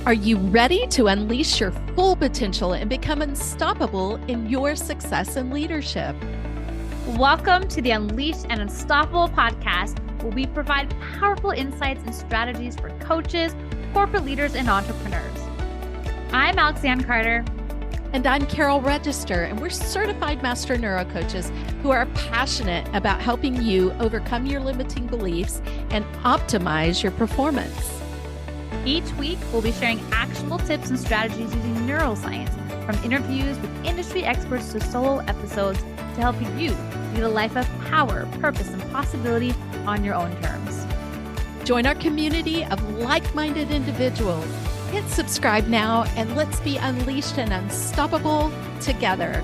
Are you ready to unleash your full potential and become unstoppable in your success and leadership? Welcome to the Unleashed and Unstoppable podcast, where we provide powerful insights and strategies for coaches, corporate leaders, and entrepreneurs. I'm Alexanne Carter. And I'm Carol Register, and we're certified master neurocoaches who are passionate about helping you overcome your limiting beliefs and optimize your performance. Each week, we'll be sharing actionable tips and strategies using neuroscience, from interviews with industry experts to solo episodes, to help you lead a life of power, purpose, and possibility on your own terms. Join our community of like-minded individuals. Hit subscribe now, and let's be unleashed and unstoppable together.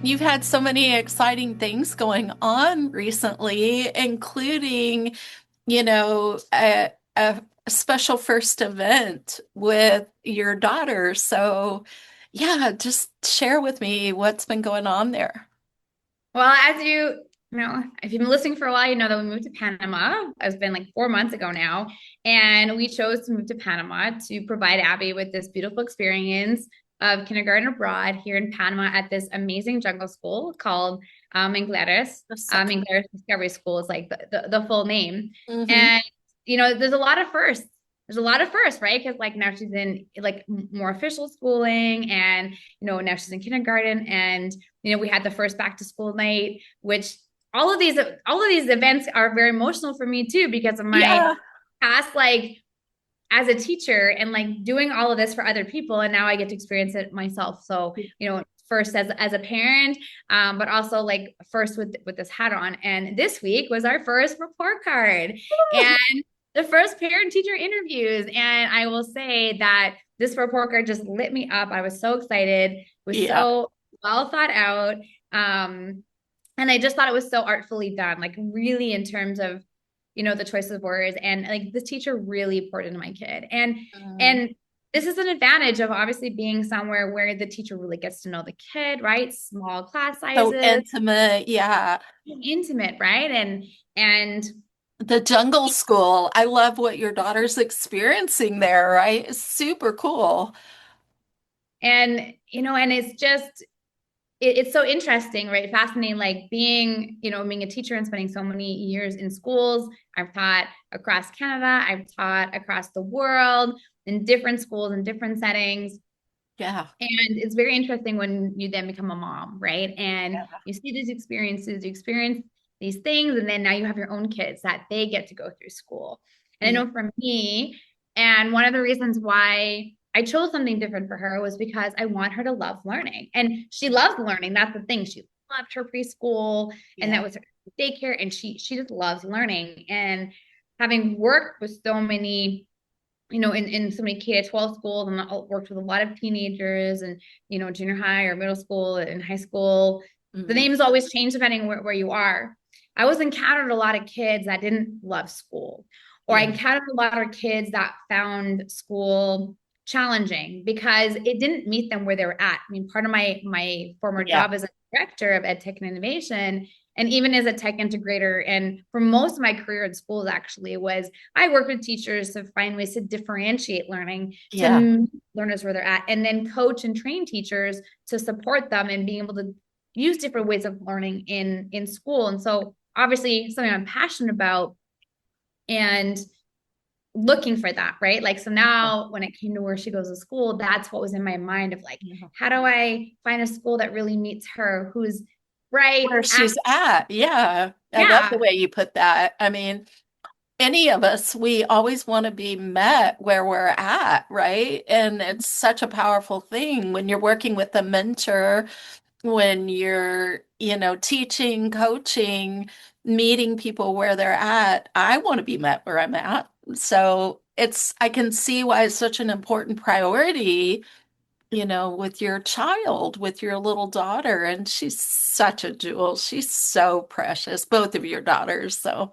You've had so many exciting things going on recently, including, a special first event with your daughter. So, yeah, just share with me what's been going on there. Well, as you know, if you've been listening for a while, you know that we moved to Panama. It's been like 4 months ago now. And we chose to move to Panama to provide Abby with this beautiful experience of kindergarten abroad here in Panama at this amazing jungle school called Manglares. Manglares Discovery School is like the full name. Mm-hmm. And, there's a lot of firsts. There's a lot of firsts, right? Because like now she's in like more official schooling, and now she's in kindergarten, and we had the first back to school night, which all of these events are very emotional for me too, because of my past, like as a teacher and like doing all of this for other people. And now I get to experience it myself. So, first as a parent, but also like first with this hat on. And this week was our first report card and the first parent teacher interviews. And I will say that this report card just lit me up. I was so excited. It was so well thought out. And I just thought it was so artfully done, like really in terms of, the choice of words, and like this teacher really poured into my kid. And this is an advantage of obviously being somewhere where the teacher really gets to know the kid, right? Small class sizes. So intimate. Yeah. Intimate, right? And the jungle school. I love what your daughter's experiencing there, right? It's super cool. And, and it's just, it's so interesting, right? Fascinating, like being a teacher and spending so many years in schools. I've taught across Canada. I've taught across the world in different schools and different settings. Yeah. And it's very interesting when you then become a mom, right? And you see these experiences, you experience these things, and then now you have your own kids that they get to go through school. And I know for me, and one of the reasons why I chose something different for her was because I want her to love learning. And she loves learning. That's the thing. She loved her preschool, and that was her daycare. And she just loves learning. And having worked with so many, in so many K-12 schools, and worked with a lot of teenagers and, junior high or middle school and high school, the names always change depending where you are. I was encountered a lot of kids that didn't love school, or I encountered a lot of kids that found school challenging because it didn't meet them where they were at. I mean, part of my former job as a director of ed tech and innovation, and even as a tech integrator, and for most of my career in schools actually, was I worked with teachers to find ways to differentiate learning, to meet learners where they're at, and then coach and train teachers to support them in being able to use different ways of learning in school. And so obviously something I'm passionate about, and looking for that, right? Like, so now when it came to where she goes to school, that's what was in my mind of like, how do I find a school that really meets her, who's right where she's at? I love the way you put that. I mean, any of us, we always want to be met where we're at, right? And it's such a powerful thing when you're working with a mentor, when you're, teaching, coaching, meeting people where they're at. I want to be met where I'm at. So I can see why it's such an important priority, with your child, with your little daughter. And she's such a jewel. She's so precious, both of your daughters. So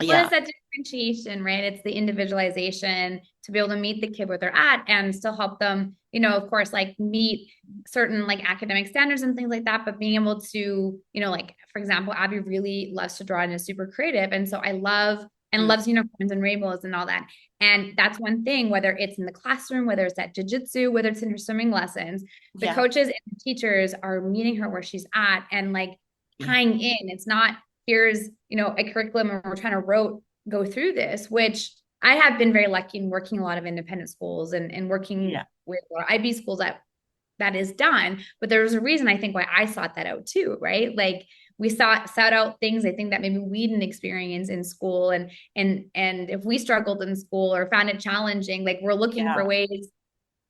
well, it's that differentiation, right? It's the individualization. to be able to meet the kid where they're at and still help them, you know, of course, like meet certain like academic standards and things like that, but being able to, you know, like for example, Abby really loves to draw and is super creative. And so I love and Mm. loves unicorns and rainbows and all that. And that's one thing, whether it's in the classroom, whether it's at jujitsu, whether it's in her swimming lessons, the Yeah. coaches and the teachers are meeting her where she's at and like Yeah. tying in. It's not here's, you know, a curriculum and we're trying to go through this, which I have been very lucky in working a lot of independent schools and working Yeah. with a lot of IB schools that is done. But there's a reason I think why I sought that out too, right? Like we sought out things I think that maybe we didn't experience in school, and if we struggled in school or found it challenging, like we're looking Yeah. for ways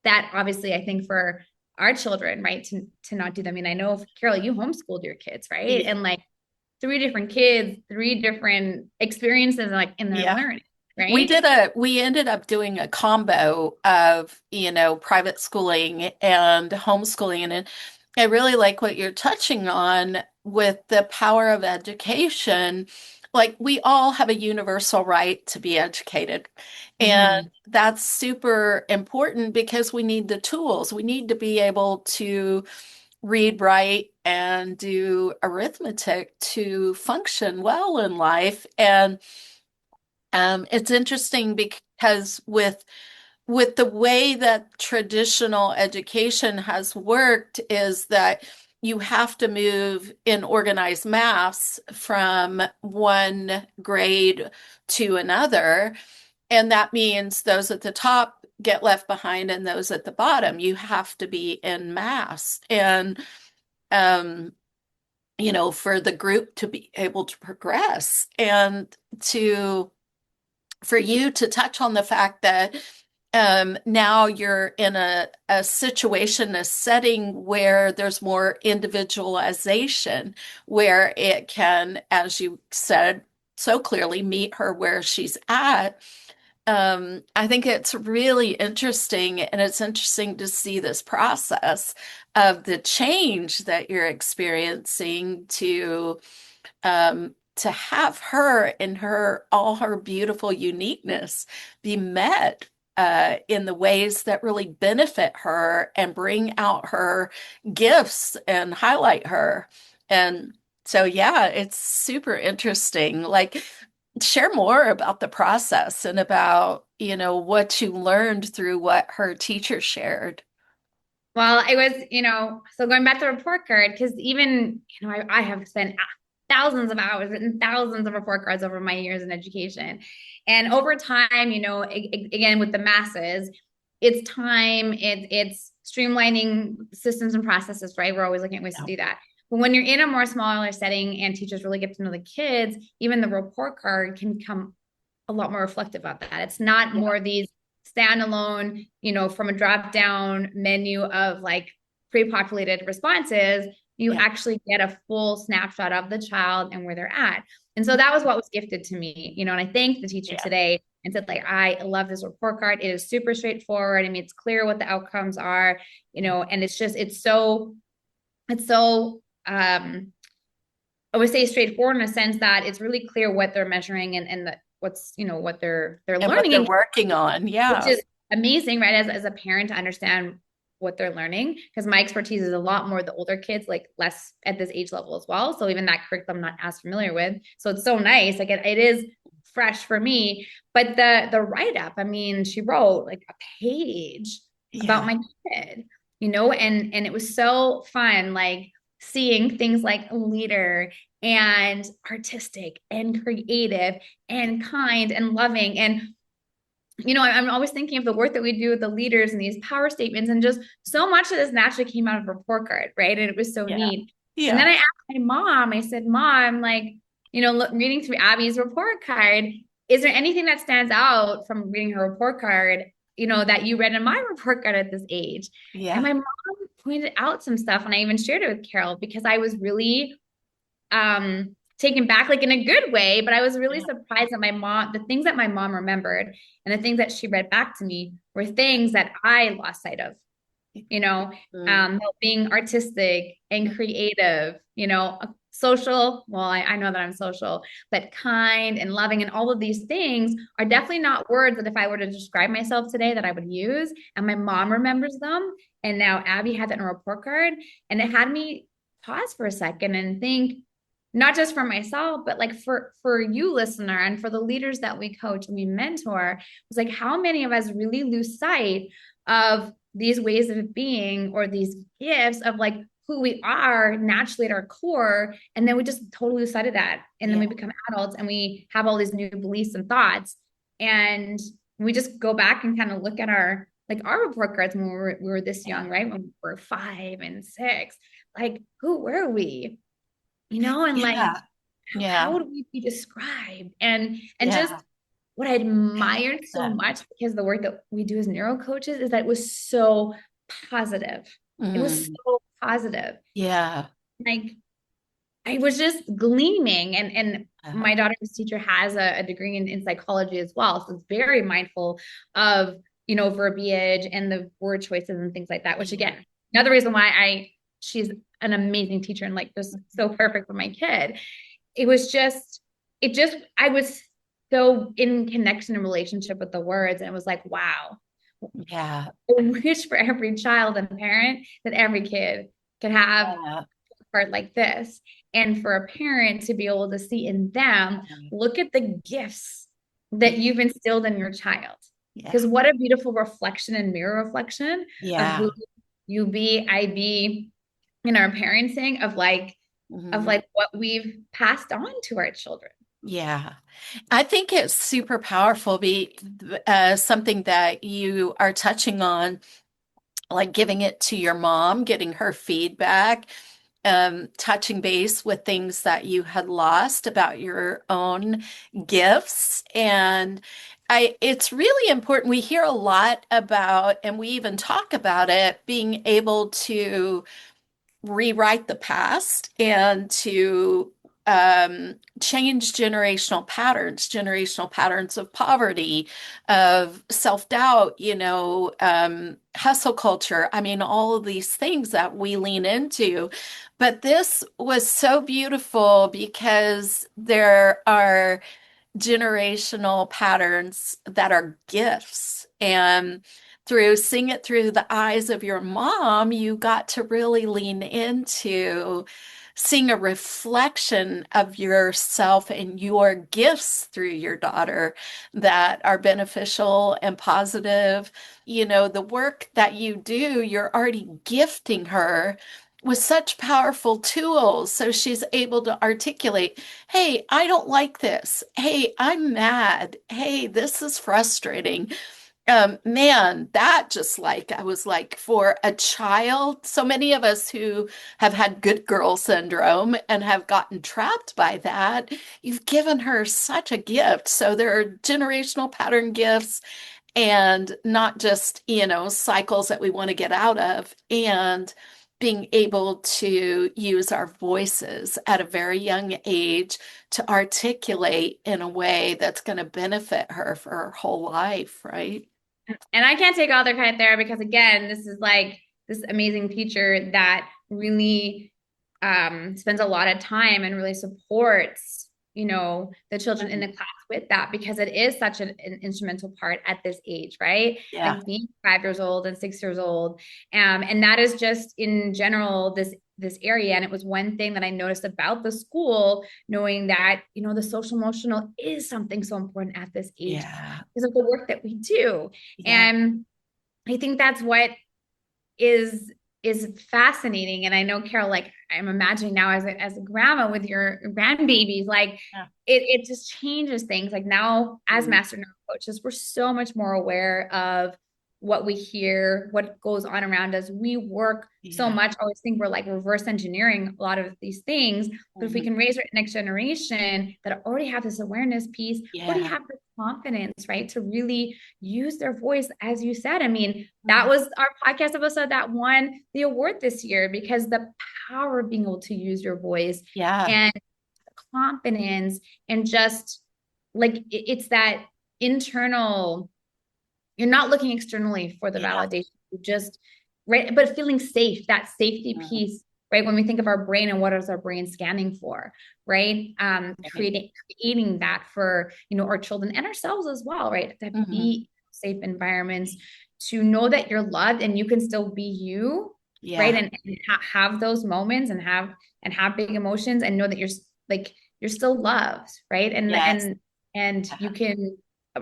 that obviously I think for our children, right, to not do them. I mean, I know Carol, you homeschooled your kids, right? Yeah. And like three different kids, three different experiences like in their Yeah. learning, right? We ended up doing a combo of, private schooling and homeschooling. And I really like what you're touching on with the power of education. Like we all have a universal right to be educated. And Mm-hmm. that's super important because we need the tools. We need to be able to read, write, and do arithmetic to function well in life. And it's interesting because with the way that traditional education has worked is that you have to move in organized mass from one grade to another. And that means those at the top get left behind and those at the bottom. You have to be in mass. And, um, for the group to be able to progress and to for you to touch on the fact that now you're in a situation, a setting where there's more individualization, where it can, as you said so clearly, meet her where she's at. I think it's really interesting, and it's interesting to see this process of the change that you're experiencing to have her in her all her beautiful uniqueness be met in the ways that really benefit her and bring out her gifts and highlight her. And so, yeah, it's super interesting. Like, share more about the process and about, what you learned through what her teacher shared. Well, I was, you know, so going back to the report card, because even, you know, I have spent thousands of hours, written thousands of report cards over my years in education. And over time, you know, again, with the masses, it's time, it's streamlining systems and processes, right? We're always looking at ways to Yeah. do that. But when you're in a more smaller setting and teachers really get to know the kids, even the report card can become a lot more reflective of that. It's not Yeah. more these standalone, you know, from a drop down menu of like pre-populated responses. You Yeah. actually get a full snapshot of the child and where they're at. And so that was what was gifted to me, you know, and I thanked the teacher Yeah. today and said, like, I love this report card. It is super straightforward. I mean, it's clear what the outcomes are, you know, and it's so I would say straightforward in a sense that it's really clear what they're measuring and that what's, you know, what they're And what learning, they're and working on. which Yeah. is amazing, right? As a parent to understand what they're learning, because my expertise is a lot more the older kids, like less at this age level as well. So even that curriculum I'm not as familiar with. So it's so nice. Like it is fresh for me. But the write-up, I mean, she wrote like a page about Yeah. my kid, you know, and it was so fun, like seeing things like leader and artistic and creative and kind and loving. And you know, I'm always thinking of the work that we do with the leaders and these power statements, and just so much of this naturally came out of a report card, right? And it was so Yeah. neat. And then Yeah. I asked my mom, I said, Mom, like, you know, reading through Abby's report card, is there anything that stands out from reading her report card, you know, that you read in my report card at this age? And Yeah. my mom pointed out some stuff, and I even shared it with Carol because I was really taken back, like in a good way, but I was really Yeah. surprised that my mom, the things that my mom remembered and the things that she read back to me were things that I lost sight of, you know, Mm. being artistic and creative, you know, social. Well, I know that I'm social, but kind and loving and all of these things are definitely not words that if I were to describe myself today that I would use. And my mom remembers them. And now Abby had that in a report card. And it had me pause for a second and think, not just for myself, but like for you listener and for the leaders that we coach and we mentor, it's like how many of us really lose sight of these ways of being or these gifts of like who we are naturally at our core. And then we just totally lose sight of that. And then Yeah. we become adults and we have all these new beliefs and thoughts. And we just go back and kind of look at our report cards when we were this young, right? When we were 5 and 6, like who were we? And like Yeah. how Yeah. would we be described? And just Yeah. what I admired so That. much because the work that we do as neuro coaches is that it was so positive. It was Mm. so positive. Yeah. Like I was just gleaming. And Uh, my daughter's teacher has a degree in psychology as well. So it's very mindful of, verbiage and the word choices and things like that, which yeah. again, another reason why she's an amazing teacher and like just so perfect for my kid. I was so in connection and relationship with the words. And it was like, wow, Yeah. I wish for every child and parent that every kid could have Yeah. a part like this. And for a parent to be able to see in them, look at the gifts that you've instilled in your child. Yeah. Because what a beautiful reflection and mirror reflection of Yeah. who you be, I be in our parenting of Mhm. like what we've passed on to our children. Yeah. I think it's super powerful, something that you are touching on, like giving it to your mom, getting her feedback, touching base with things that you had lost about your own gifts. And it's really important. We hear a lot about, and we even talk about it, being able to rewrite the past and to change generational patterns of poverty, of self-doubt, hustle culture. I mean, all of these things that we lean into. But this was so beautiful because there are generational patterns that are gifts. And through seeing it through the eyes of your mom, you got to really lean into seeing a reflection of yourself and your gifts through your daughter that are beneficial and positive. The work that you do, you're already gifting her with such powerful tools. So she's able to articulate, hey, I don't like this. Hey, I'm mad. Hey, this is frustrating. Man, that just like, I was like, for a child, so many of us who have had good girl syndrome and have gotten trapped by that, you've given her such a gift. So there are generational pattern gifts and not just, cycles that we want to get out of, and being able to use our voices at a very young age to articulate in a way that's going to benefit her for her whole life, right? And I can't take all their credit there because again, this is like this amazing teacher that really spends a lot of time and really supports, the children in the class with that because it is such an instrumental part at this age, right? Yeah, Like being 5 years old and 6 years old. And that is just in general this area. And it was one thing that I noticed about the school, knowing that, the social emotional is something so important at this age yeah, because of the work that we do. yeah, And I think that's what is is fascinating. And I know, Carol, like I'm imagining now as a grandma with your grandbabies, like yeah. it just changes things. Like now as Mm, master neuro coaches, we're so much more aware of what we hear, what goes on around us. We work so yeah. much. I always think we're like reverse engineering a lot of these things. But if we Mhm. can raise our next generation that already have this awareness piece, already Yeah. have the confidence, right, to really use their voice, as you said. I mean, that Mm, was our podcast episode that won the award this year because the power of being able to use your voice yeah, and confidence and just like it's that internal, you're not looking externally for the yeah. validation. You just right, but feeling safe, that safety Mm, piece right? When we think of our brain and what is our brain scanning for, right? Right. Creating that for, our children and ourselves as well, right? To Hmm. be safe environments, to know that you're loved and you can still be you, right? Yeah. And have those moments and have big emotions and know that like you're still loved, right? And Yes. and and you can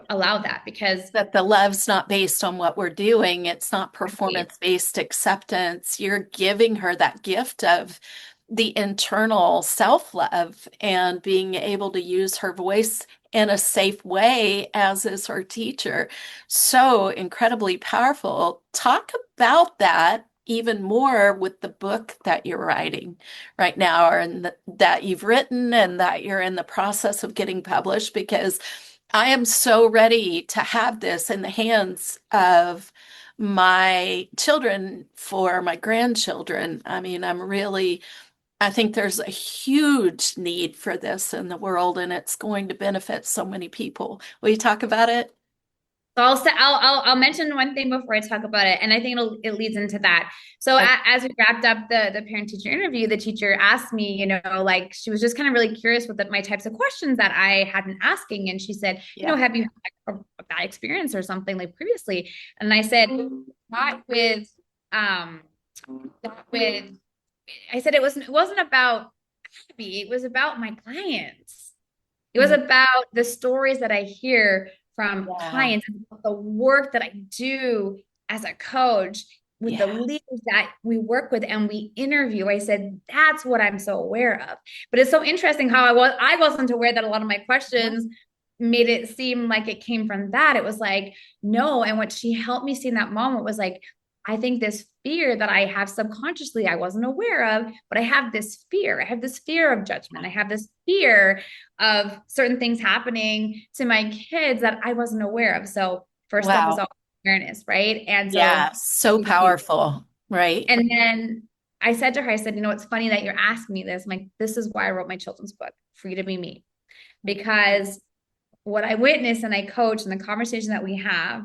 allow that because That the love's not based on what we're doing. It's not right, performance-based acceptance. You're giving her that gift of the internal self-love and being able to use her voice in a safe way, as is her teacher. So incredibly powerful. Talk about that even more with the book that you're writing right now, and that you've written and that you're in the process of getting published, because I am so ready to have this in the hands of my children for my grandchildren. I mean, I think there's a huge need for this in the world, and it's going to benefit so many people. Will you talk about it? so I'll mention one thing before I talk about it, and I think it leads into that. So Okay. as we wrapped up the parent teacher interview, the teacher asked me, like she was just kind of really curious with my types of questions that I had been asking, and she said, Yeah. have you had a bad experience or something like previously? And I said, not with um, not with. I said it wasn't about me, it was about my clients. It was Mm. about the stories that I hear from Yeah. clients and the work that I do as a coach with the Yeah. leaders that we work with and we interview. I said, that's what I'm so aware of. But it's so interesting how I wasn't aware that a lot of my questions made it seem like it came from that. It was like, no. And what she helped me see in that moment was like, I think this fear that I have subconsciously, I wasn't aware of, but I have this fear. I have this fear of judgment. I have this fear of certain things happening to my kids that I wasn't aware of. So first step is Wow. all awareness, right? And Yeah. so, So powerful. Right. and then I said to her, I said, it's funny that you're asking me this. I'm like, this is why I wrote my children's book, for you to be me. Because what I witness and I coach and the conversation that we have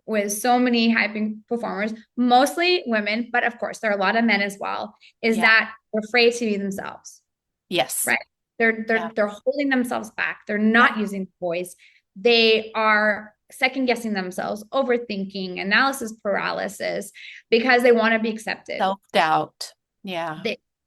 with so many high performers, mostly women, but of course there are a lot of men as well, is Yeah. that they're afraid to be themselves, Yes. right? They're Yeah. they're they're holding themselves back. They're Yeah. not using voice. They are second guessing themselves, overthinking, analysis paralysis because they want to be accepted. Self-doubt. Yeah.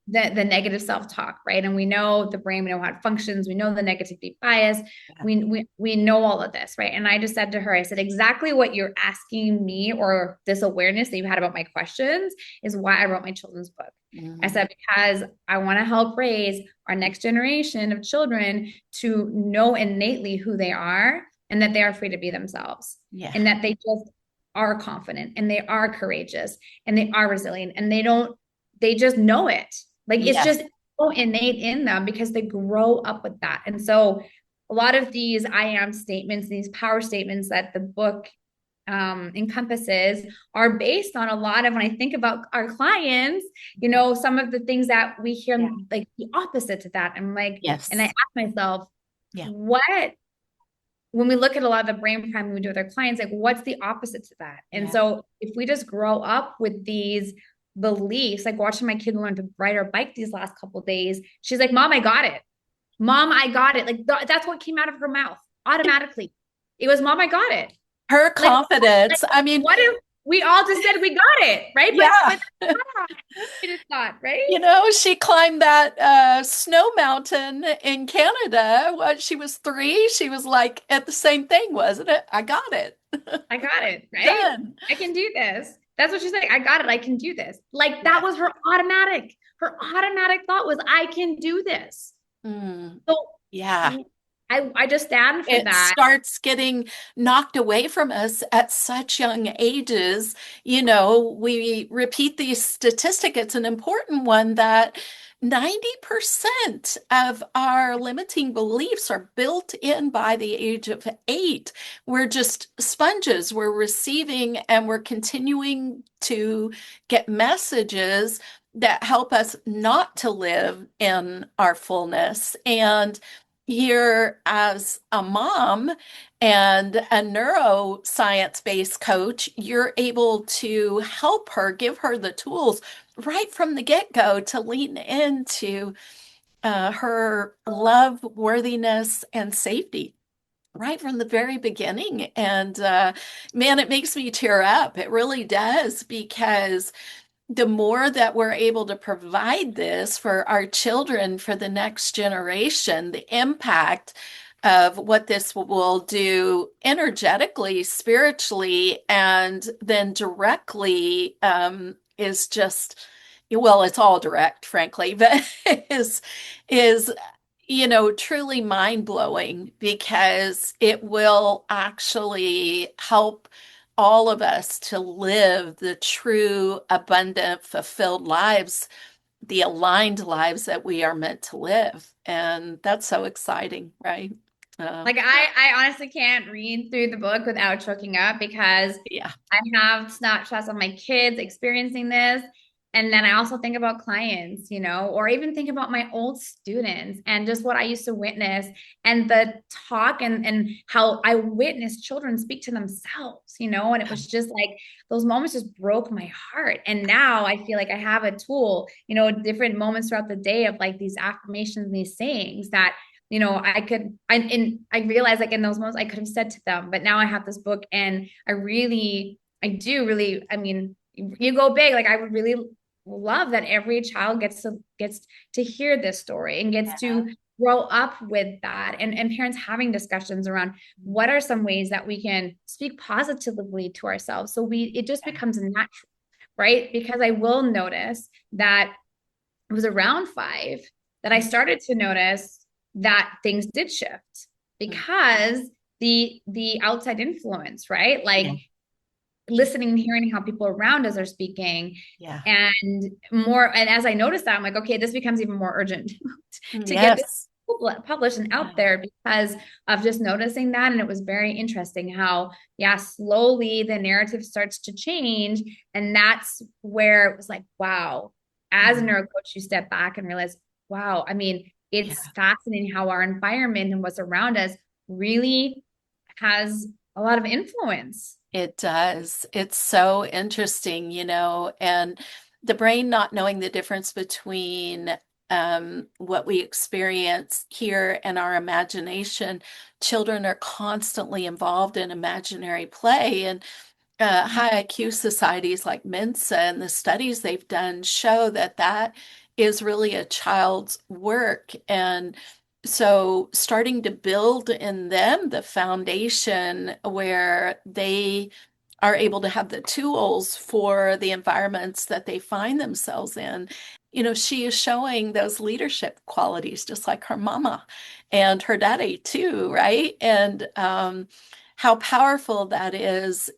The negative self-talk, right? And we know the brain, we know how it functions, we know the negativity bias, Yeah. we know all of this, right? And I just said to her, I said, exactly what you're asking me, or this awareness that you had about my questions, is why I wrote my children's book. I Mhm. said, because I want to help raise our next generation of children to know innately who they are and that they are free to be themselves Yeah. and that they just are confident and they are courageous and they are resilient and they just know it. Like it's Yes. just so innate in them because they grow up with that. And so a lot of these I am statements, these power statements that the book encompasses are based on a lot of, when I think about our clients, some of the things that we hear Yeah. like the opposite to that. I'm like, and I Yes. ask myself, Yeah. what, when we look at a lot of the brain priming we do with our clients, like what's the opposite to that? And Yeah. so if we just grow up with these beliefs, like watching my kid learn to ride her bike these last couple of days, she's like, Mom, I got it. Mom, I got it. Like that's what came out of her mouth automatically. It was, Mom, I got it. Her Like, like confidence. I mean, what if we all just said we got it, right? yeah. But it is not, right? She climbed that snow mountain in Canada when she was 3. She was like at the same thing, wasn't it? I got it. I got it, right? Done. I can do this. That's what she's like. I got it. I can do this. Like that Yeah. was her automatic. Her automatic thought was, I can do this. Mm. So Yeah. I just stand for It that. starts getting knocked away from us at such young ages. We repeat these statistic. It's an important one that 90% of our limiting beliefs are built in by the age of 8. We're just sponges. We're receiving and we're continuing to get messages that help us not to live in our fullness. And here as a mom and a neuroscience-based coach, you're able to help her, give her the tools right from the get-go to lean into her love, worthiness, and safety right from the very beginning. And man, it makes me tear up. It really does, because the more that we're able to provide this for our children for the next generation, the impact of what this will do energetically, spiritually, and then directly is just, well, it's all direct, frankly, but is truly mind-blowing, because it will actually help all of us to live the true, abundant, fulfilled lives, the aligned lives that we are meant to live. And that's so exciting, right? Uh, Like I honestly can't read through the book without choking up because yeah. I have snapshots of my kids experiencing this. And then I also think about clients, or even think about my old students and just what I used to witness and the talk and how I witnessed children speak to themselves, and it was just like those moments just broke my heart. And now I feel like I have a tool, different moments throughout the day of like these affirmations, these sayings that I realized like in those moments I could have said to them, but now I have this book and I do really, I mean, you go big. Like I would really love that every child gets to hear this story and gets to grow up with that and parents having discussions around what are some ways that we can speak positively to ourselves. So it just becomes natural, right? Because I will notice that it was around 5 that I started to notice that things did shift because the outside influence, right? Like Yeah. listening and hearing how people around us are speaking Yeah. and as I noticed that, I'm like, okay, this becomes even more urgent to get this Yes. published and out Yeah. there because of just noticing that. And it was very interesting how, yeah, slowly the narrative starts to change. And that's where it was like, wow, as a Yeah. neuro coach, you step back and realize, wow, I mean, Yeah. it's fascinating how our environment and what's around us really has a lot of influence. It does. It's so interesting, and the brain not knowing the difference between what we experience here and our imagination. Children are constantly involved in imaginary play, and high IQ societies like Mensa and the studies they've done show that that is really a child's work. And so starting to build in them the foundation where they are able to have the tools for the environments that they find themselves in. She is showing those leadership qualities just like her mama and her daddy too, right? And how powerful that is.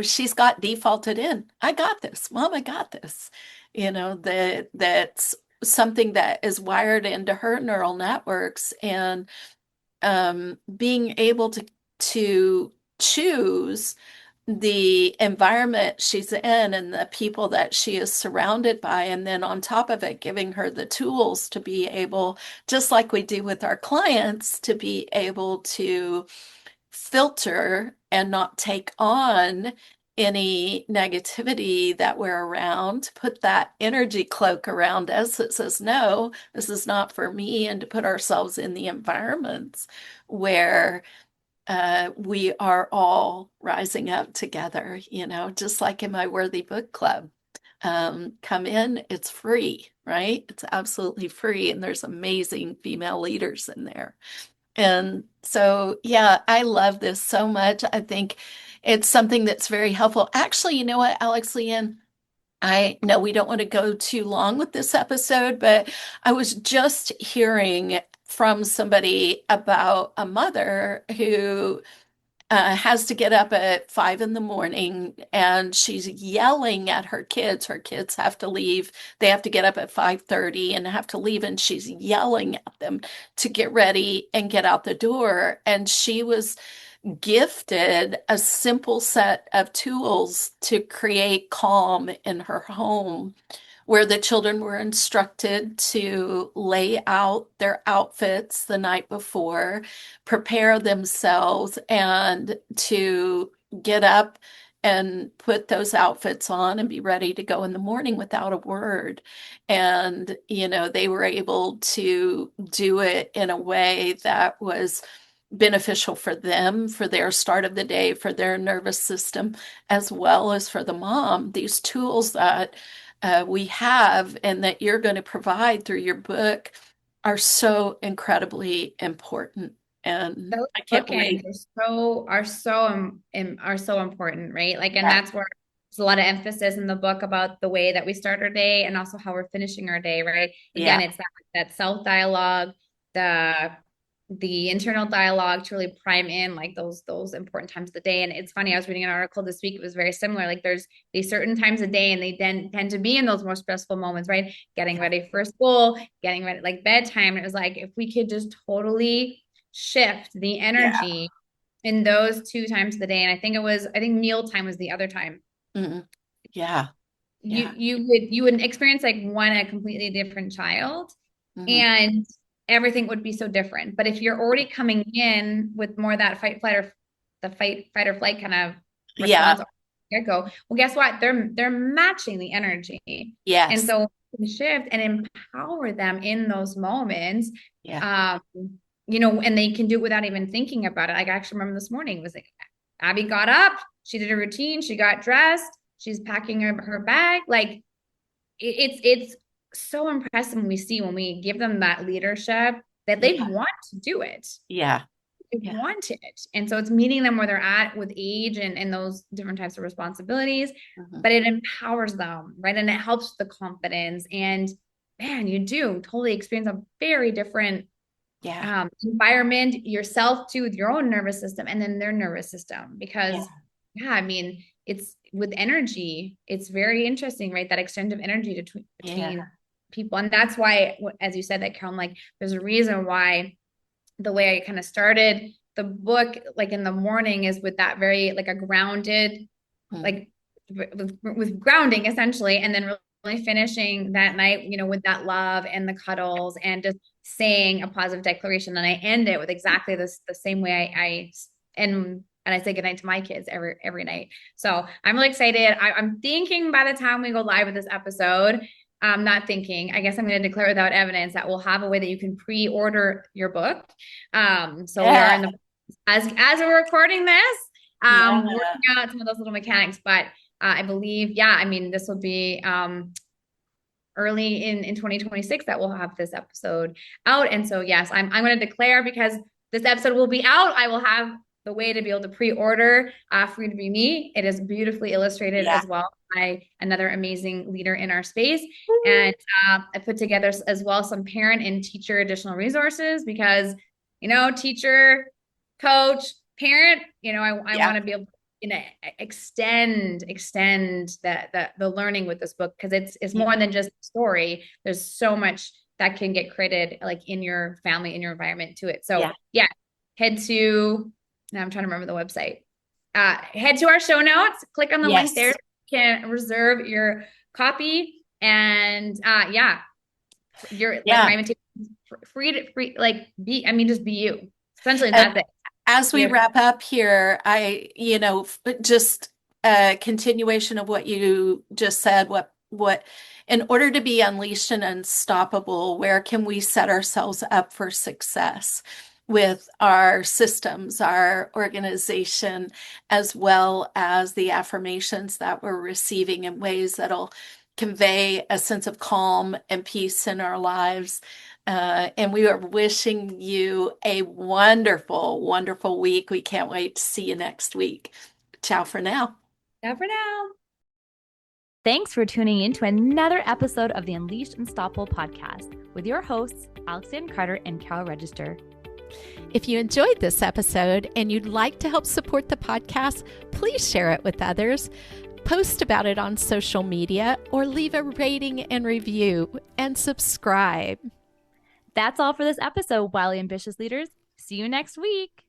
She's got defaulted in. I got this, mom, I got this. That's something that is wired into her neural networks, and being able to choose the environment she's in and the people that she is surrounded by, and then on top of it, giving her the tools to be able, just like we do with our clients, to be able to filter and not take on any negativity that we're around, put that energy cloak around us that says, no, this is not for me, and to put ourselves in the environments where we are all rising up together, just like in my Worthy Book Club. Come in, it's free, right? It's absolutely free, and there's amazing female leaders in there. And so, yeah, I love this so much. I think it's something that's very helpful. Actually, you know what, Alex Leanne? I know we don't want to go too long with this episode, but I was just hearing from somebody about a mother who has to get up at 5 in the morning, and she's yelling at her kids. Her kids have to leave. They have to get up at 5:30 and have to leave, and she's yelling at them to get ready and get out the door. And she was gifted a simple set of tools to create calm in her home where the children were instructed to lay out their outfits the night before, prepare themselves, and to get up and put those outfits on and be ready to go in the morning without a word. And, they were able to do it in a way that was beneficial for them, for their start of the day, for their nervous system, as well as for the mom. These tools that we have and that you're going to provide through your book are so incredibly important. And Those I can't bookends wait. are so important, right? Like, and Yeah, that's where there's a lot of emphasis in the book about the way that we start our day and also how we're finishing our day, right? Again, yeah, it's that self dialogue, the internal dialogue to really prime in like those important times of the day. And it's funny, I was reading an article this week, it was very similar. Like there's these certain times of day and they then tend to be in those more stressful moments, right? Getting ready for school, getting ready, like bedtime. And it was like, if we could just totally shift the yeah. energy in those two times of the day. And I think mealtime was the other time. Mhm. Yeah, yeah. You would experience like a completely different child, Mhm. and everything would be so different. But if you're already coming in with more that fight or flight kind of response Yeah, get go, well, guess what? They're matching the energy. And yes. so shift and empower them in those moments. Yeah, Um, and they can do it without even thinking about it. Like I actually remember this morning it was like Abby got up, she did a routine, she got dressed, she's packing her bag. Like it's so impressive when we see when we give them that leadership that they yeah, want to do it. yeah, They yeah. want it. And so it's meeting them where they're at with age and those different types of responsibilities, Mhm. but it empowers them, right? And it helps the confidence. And man, you do totally experience a very different Yeah, environment yourself too, with your own nervous system and then their nervous system. yeah, Because, yeah, I mean, it's with energy, it's very interesting, right? That exchange of energy between yeah, people. And that's why, as you said, that Carol, like, there's a reason why the way I kind of started the book, like in the morning, is with that very, like, a grounded, mm, like, with grounding essentially, and then really finishing that night, with that love and the cuddles and just saying a positive declaration. And I end it with exactly the same way I and I say goodnight to my kids every night. So I'm really excited. I'm thinking by the time we go live with this episode, I'm not thinking, I guess I'm going to declare without evidence that we'll have a way that you can pre-order your book. So we are yeah, in the as we're recording this, yeah, working out some of those little mechanics, but I believe, yeah, I mean, this will be early in 2026 that we'll have this episode out. And so, yes, I'm going to declare, because this episode will be out, I will have the way to be able to pre-order Free to Be Me. It is beautifully illustrated yeah. as well by another amazing leader in our space. And I put together as well some parent and teacher additional resources, because, teacher, coach, parent, I Yeah, want to be able to, extend the learning with this book, because it's yeah, more than just a story. There's so much that can get created, like in your family, in your environment, to it. So yeah, yeah, head to, now I'm trying to remember the website. Head to our show notes, click on the link there, yes, you can reserve your copy. And yeah, you're like yeah. my invitation, free, like, just be you essentially. And And that's it. as we Yeah. wrap up here, just a continuation of what you just said, in order to be unleashed and unstoppable, where can we set ourselves up for success with our systems, our organization, as well as the affirmations that we're receiving in ways that'll convey a sense of calm and peace in our lives? And we are wishing you a wonderful, wonderful week. We can't wait to see you next week. Ciao for now. Ciao for now. Thanks for tuning in to another episode of the Unleashed Unstoppable podcast with your hosts, Alexandra Carter and Carol Register. If you enjoyed this episode and you'd like to help support the podcast, please share it with others. Post about it on social media or leave a rating and review and subscribe. That's all for this episode, Wildly Ambitious Leaders. See you next week.